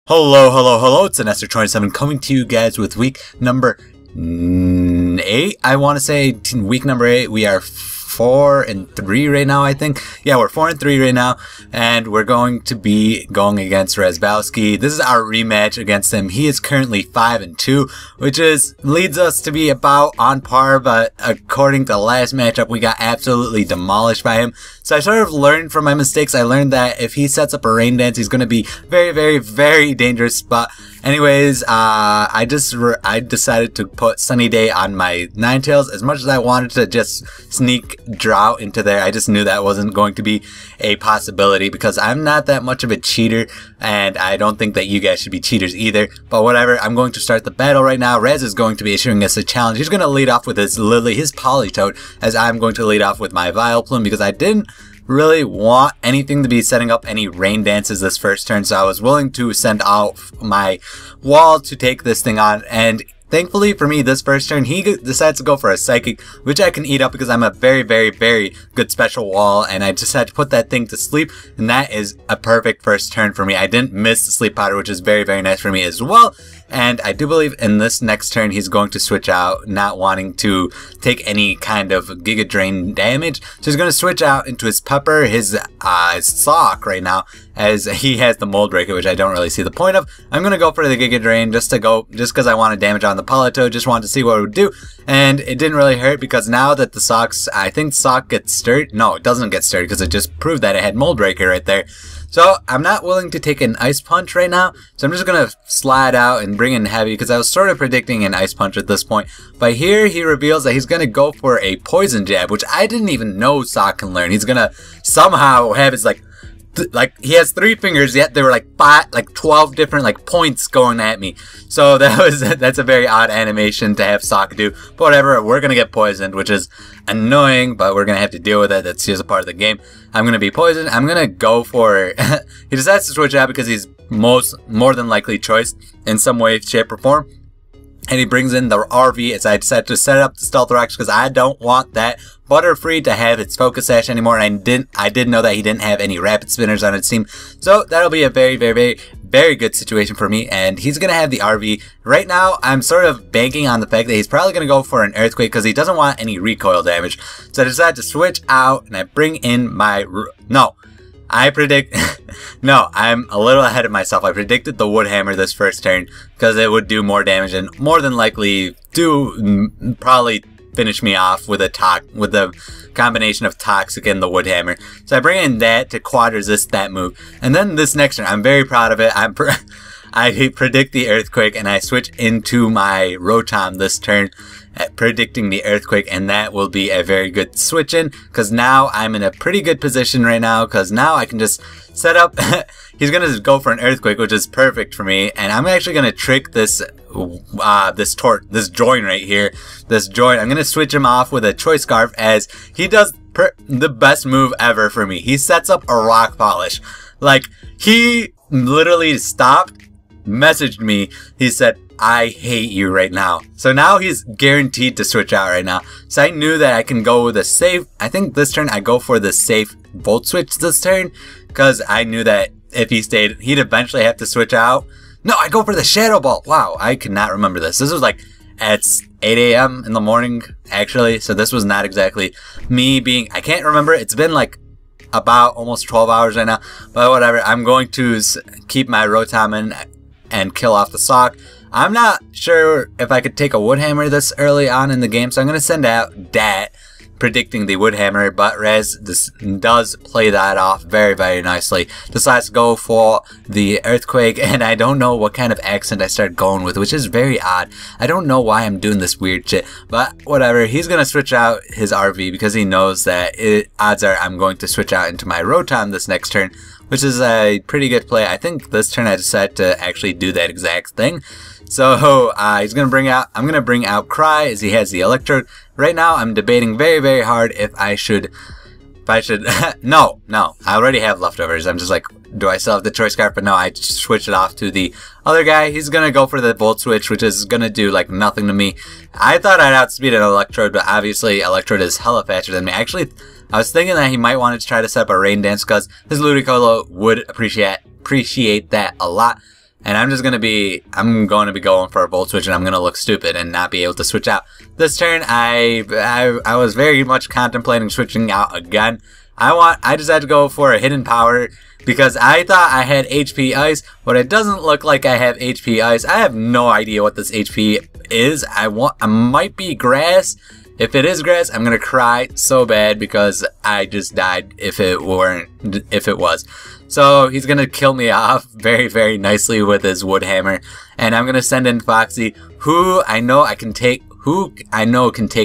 Hello, hello, hello, it's Enestor 27 coming to you guys with week number 8. I want to say week number 8. We are 4-3 right now, I think. Yeah, we're 4-3 right now, and we're going to be going against Rezbowski. This is our rematch against him. He is currently 5-2, which leads us to be about on par, but according to the last matchup, we got absolutely demolished by him. So I sort of learned from my mistakes. I learned that if he sets up a rain dance, he's going to be very, very, very dangerous. But anyways, I decided to put Sunny Day on my Ninetales. As much as I wanted to just sneak Drought into there, I just knew that wasn't going to be a possibility because I'm not that much of a cheater, and I don't think that you guys should be cheaters either. But whatever, I'm going to start the battle right now. Rez is going to be issuing us a challenge. He's going to lead off with his Lily, his Politoed, as I'm going to lead off with my Vileplume because I didn't really want anything to be setting up any rain dances this first turn, so I was willing to send out my wall to take this thing on. And thankfully for me, this first turn, he decides to go for a Psychic, which I can eat up because I'm a very, very, very good special wall, and I just had to put that thing to sleep, and that is a perfect first turn for me. I didn't miss the Sleep Powder, which is very, very nice for me as well. And I do believe in this next turn, he's going to switch out, not wanting to take any kind of Giga Drain damage. So he's going to switch out into his Pepper, his Sock right now, as he has the Mold Breaker, which I don't really see the point of. I'm going to go for the Giga Drain just because I wanted damage on the Politoed, just wanted to see what it would do. And it didn't really hurt because now that the Socks, I think Sock gets stirred. No, it doesn't get stirred because it just proved that it had Mold Breaker right there. So I'm not willing to take an Ice Punch right now, so I'm just going to slide out and bring in Heavy because I was sort of predicting an Ice Punch at this point. But here he reveals that he's going to go for a Poison Jab, which I didn't even know Sock can learn. He's going to somehow have his he has 3 fingers, yet there were 12 different points going at me. So that's a very odd animation to have Sock do. But whatever, we're gonna get poisoned, which is annoying, but we're gonna have to deal with it. That's just a part of the game. I'm gonna be poisoned. I'm gonna go for he decides to switch out because he's more than likely choice in some way, shape, or form. And he brings in the RV as I decided to set up the Stealth Rocks because I don't want that Butterfree to have its Focus Sash anymore. And I did know that he didn't have any Rapid Spinners on its team. So that'll be a very, very, very, very good situation for me. And he's going to have the RV. Right now, I'm sort of banking on the fact that he's probably going to go for an Earthquake because he doesn't want any recoil damage. So I decided to switch out and I bring in my... I predict... No, I'm a little ahead of myself. I predicted the Wood Hammer this first turn because it would do more damage and more than likely probably finish me off with the combination of Toxic and the Wood Hammer. So I bring in that to quad resist that move. And then this next turn, I'm very proud of it. I predict the Earthquake and I switch into my Rotom this turn, predicting the Earthquake, and that will be a very good switch in because now I'm in a pretty good position right now because now I can just set up. He's gonna go for an Earthquake, which is perfect for me, and I'm actually gonna trick this join right here. This join, I'm gonna switch him off with a Choice Scarf as he does the best move ever for me. He sets up a Rock Polish. He literally stopped, messaged me. He said, "I hate you right now." So now he's guaranteed to switch out right now. So I knew that I can go with a safe. I think this turn I go for the safe Volt Switch this turn because I knew that if he stayed, he'd eventually have to switch out. No, I go for the Shadow Ball. Wow, I could not remember this. This was at 8 a.m. in the morning, actually. So this was not exactly me being... I can't remember. It's been about almost 12 hours right now. But whatever. I'm going to keep my Rotom in and kill off the Sock. I'm not sure if I could take a Wood Hammer this early on in the game, so I'm going to send out that, predicting the Wood Hammer, but Rez does play that off very, very nicely. Decides to go for the Earthquake, and I don't know what kind of accent I started going with, which is very odd. I don't know why I'm doing this weird shit, but whatever. He's going to switch out his RV because he knows that odds are I'm going to switch out into my Rotom this next turn, which is a pretty good play. I think this turn I decided to actually do that exact thing. So I'm gonna bring out Cry as he has the Electrode. Right now I'm debating very, very hard if I should no, I already have leftovers. I'm just do I still have the Choice Scarf? But no, I switched it off to the other guy. He's gonna go for the Volt Switch, which is gonna do nothing to me. I thought I'd outspeed an Electrode, but obviously Electrode is hella faster than me. Actually, I was thinking that he might want to try to set up a Rain Dance because his Ludicolo would appreciate that a lot. and I'm going to be going for a Volt Switch, and I'm going to look stupid and not be able to switch out. This turn, I was very much contemplating switching out again. I decided to go for a Hidden Power because I thought I had HP Ice, but it doesn't look like I have HP Ice. I have no idea what this HP is. I might be Grass. If it is Grass, I'm gonna cry so bad because I just died if it was. So he's gonna kill me off very, very nicely with his Wood Hammer, and I'm gonna send in Foxy, who I know can take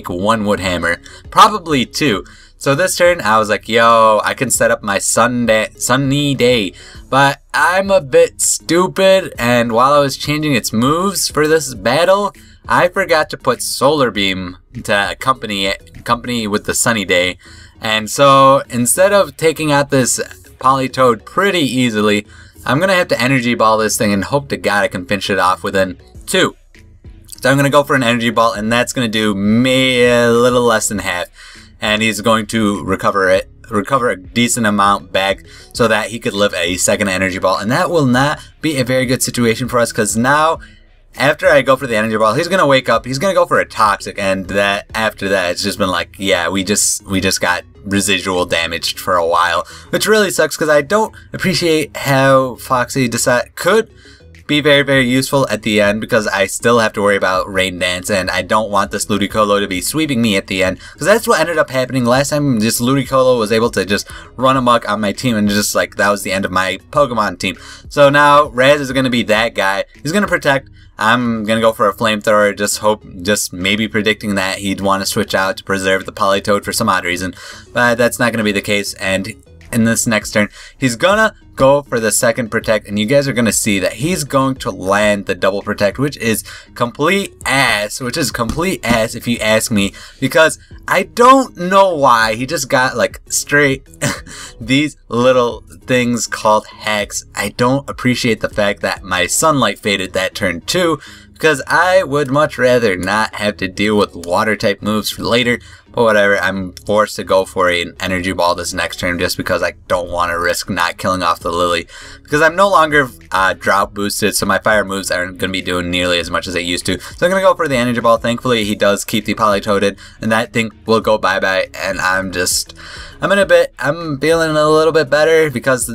one Wood Hammer, probably two. So this turn, I was like, yo, I can set up my sunny day, but I'm a bit stupid, and while I was changing its moves for this battle, I forgot to put Solar Beam to accompany with the sunny day, and so instead of taking out this Politoed pretty easily, I'm gonna have to Energy Ball this thing and hope to God I can finish it off within 2. So I'm gonna go for an Energy Ball, and that's gonna do me a little less than half. And he's going to recover a decent amount back so that he could live a second Energy Ball. And that will not be a very good situation for us, because now, after I go for the Energy Ball, he's going to wake up, he's going to go for a Toxic, and after that, it's just been like, yeah, we just got residual damaged for a while. Which really sucks, because I don't appreciate how Foxy could be very, very useful at the end, because I still have to worry about Rain Dance, and I don't want this Ludicolo to be sweeping me at the end, because that's what ended up happening last time. Just Ludicolo was able to just run amok on my team, and just like that was the end of my Pokemon team. So now Raz is going to be that guy. He's going to protect. I'm going to go for a Flamethrower, just maybe predicting that he'd want to switch out to preserve the Politoed for some odd reason, but that's not going to be the case. And in this next turn, he's gonna go for the second Protect, and you guys are gonna see that he's going to land the double Protect, which is complete ass if you ask me, because I don't know why he just got like straight these little things called hacks. I don't appreciate the fact that my Sunlight faded that turn too, because I would much rather not have to deal with water type moves for later. But whatever, I'm forced to go for an Energy Ball this next turn just because I don't want to risk not killing off the Lily. Because I'm no longer drought boosted, so my fire moves aren't going to be doing nearly as much as they used to. So I'm going to go for the Energy Ball. Thankfully, he does keep the Politoed, and that thing will go bye-bye. And I'm feeling a little bit better, because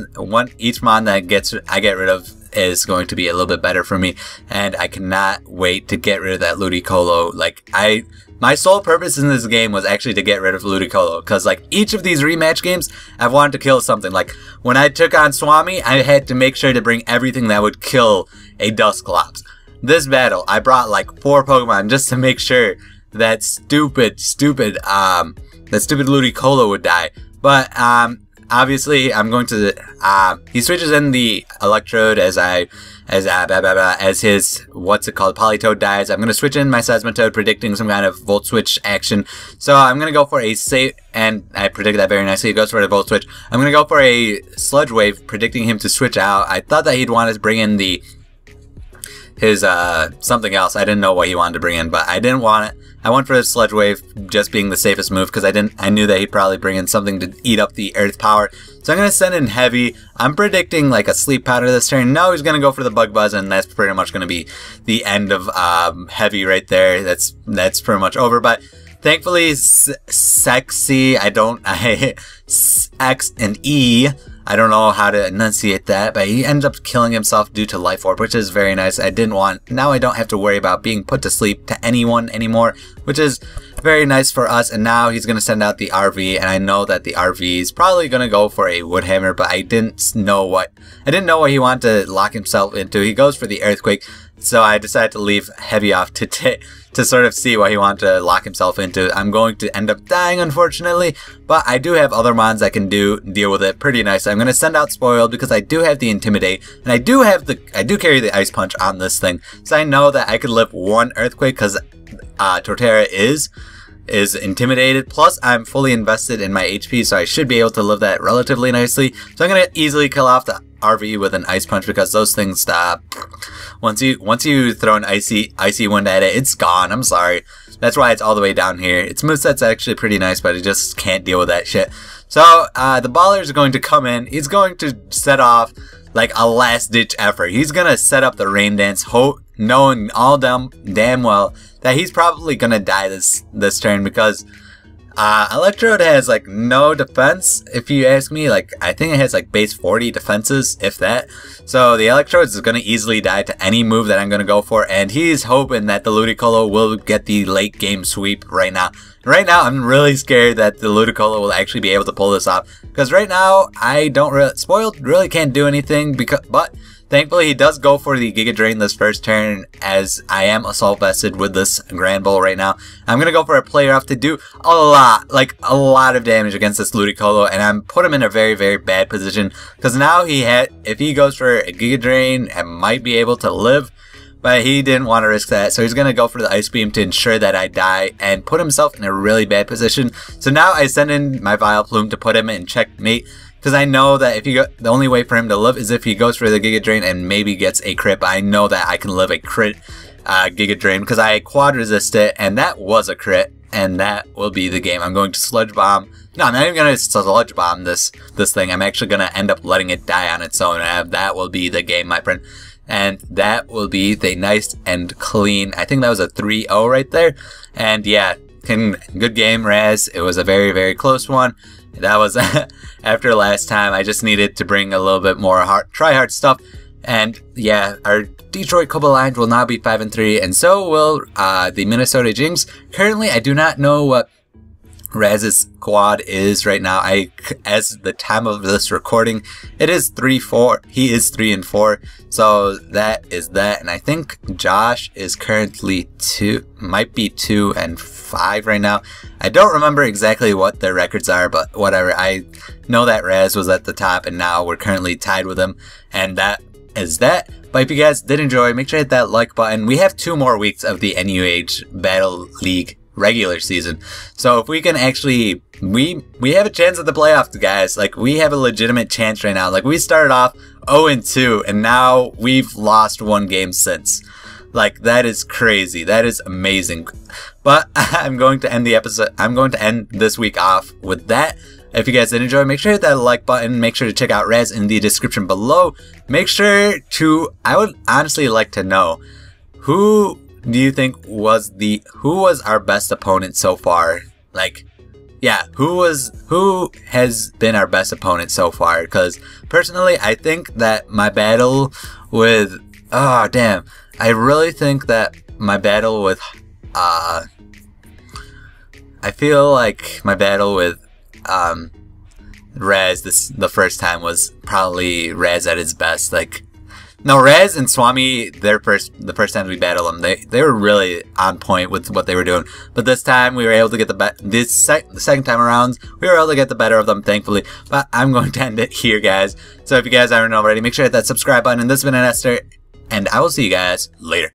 each mon that I get rid of is going to be a little bit better for me. And I cannot wait to get rid of that Ludicolo. My sole purpose in this game was actually to get rid of Ludicolo, because like each of these rematch games, I've wanted to kill something. Like when I took on Swami, I had to make sure to bring everything that would kill a Dusclops. This battle, I brought like 4 Pokemon just to make sure that stupid Ludicolo would die. But obviously, I'm going to. He switches in the Electrode as his Politoed dies. I'm going to switch in my Seismitoad, predicting some kind of Volt Switch action. So I'm going to go for a safe, and I predicted that very nicely. He goes for a Volt Switch. I'm going to go for a Sludge Wave, predicting him to switch out. I thought that he'd want to bring in his something else. I didn't know what he wanted to bring in, but I didn't want it. I went for the Sludge Wave, just being the safest move, because I knew that he'd probably bring in something to eat up the Earth Power. So I'm going to send in Heavy. I'm predicting like a Sleep Powder this turn. No, he's going to go for the Bug Buzz, and that's pretty much going to be the end of Heavy right there. That's pretty much over, but thankfully, Sexy, X and E, I don't know how to enunciate that, but he ends up killing himself due to Life Orb, which is very nice. Now I don't have to worry about being put to sleep to anyone anymore, which is very nice for us. And now he's going to send out the RV, and I know that the RV is probably going to go for a Wood Hammer, but I didn't know what he wanted to lock himself into. He goes for the Earthquake, so I decided to leave Heavy off to sort of see what he wanted to lock himself into. I'm going to end up dying, unfortunately, but I do have other mons that can deal with it pretty nice. I'm going to send out Spoiled, because I do have the Intimidate, and I do carry the Ice Punch on this thing, so I know that I could live 1 Earthquake, because Torterra is intimidated, plus I'm fully invested in my HP, so I should be able to live that relatively nicely. So I'm going to easily kill off the RV with an Ice Punch, because those things stop. Once you throw an icy wind at it, it's gone. I'm sorry. That's why it's all the way down here. Its moveset's actually pretty nice, but it just can't deal with that shit. So the Ballers are going to come in. He's going to set off like a last ditch effort. He's gonna set up the rain dance, knowing all damn well that he's probably gonna die this turn, because Electrode has like no defense, if you ask me. Like, I think it has like base 40 defenses, if that. So the Electrode is going to easily die to any move that I'm going to go for, and he's hoping that the Ludicolo will get the late game sweep right now. Right now, I'm really scared that the Ludicolo will actually be able to pull this off, because right now, I don't really, Spoiled really can't do anything, but thankfully, he does go for the Giga Drain this first turn, as I am assault vested with this Grand Bull right now. I'm going to go for a player off to do a lot of damage against this Ludicolo, and I'm put him in a very, very bad position, because now if he goes for a Giga Drain, I might be able to live, but he didn't want to risk that, so he's going to go for the Ice Beam to ensure that I die, and put himself in a really bad position. So now I send in my Vile Plume to put him in checkmate, because I know that the only way for him to live is if he goes for the Giga Drain and maybe gets a crit. But I know that I can live a crit Giga Drain, because I quad resist it, and that was a crit, and that will be the game. I'm going to Sludge Bomb. No, I'm not even going to Sludge Bomb this thing. I'm actually going to end up letting it die on its own, and that will be the game, my friend. And that will be the nice and clean. I think that was a 3-0 right there. And yeah, good game, Raz. It was a very, very close one. That was after last time. I just needed to bring a little bit more try-hard stuff. And yeah, our Detroit Cobalions will now be 5-3, and so will the Minnesota Jynx. Currently, I do not know what Raz's quad is right now. As the time of this recording, it is 3-4. He is 3-4. So that is that. And I think Josh is currently might be 2-5 right now. I don't remember exactly what their records are, but whatever. I know that Raz was at the top, and now we're currently tied with him. And that is that. But if you guys did enjoy, make sure to hit that like button. We have 2 more weeks of the NUH Battle League regular season, so if we can actually, we have a chance at the playoffs, guys. Like, we have a legitimate chance right now. Like, we started off 0-2, and now we've lost 1 game since. Like, that is crazy. That is amazing. But I'm going to end the episode. I'm going to end this week off with that. If you guys did enjoy, make sure to hit that like button. Make sure to check out Raz in the description below. Make sure to, I would honestly like to know, who do you think was our best opponent so far? Like, yeah, who has been our best opponent so far? Because personally, I think that my battle with, oh damn, I really think that my battle with, I feel like my battle with Raz the first time was probably Raz at his best. Like, no, Raz and Swami, the first time we battled them, they were really on point with what they were doing. But this time we were able to get the second time around, we were able to get the better of them, thankfully. But I'm going to end it here, guys. So if you guys aren't already, make sure to hit that subscribe button. And this has been Enestor, and I will see you guys later.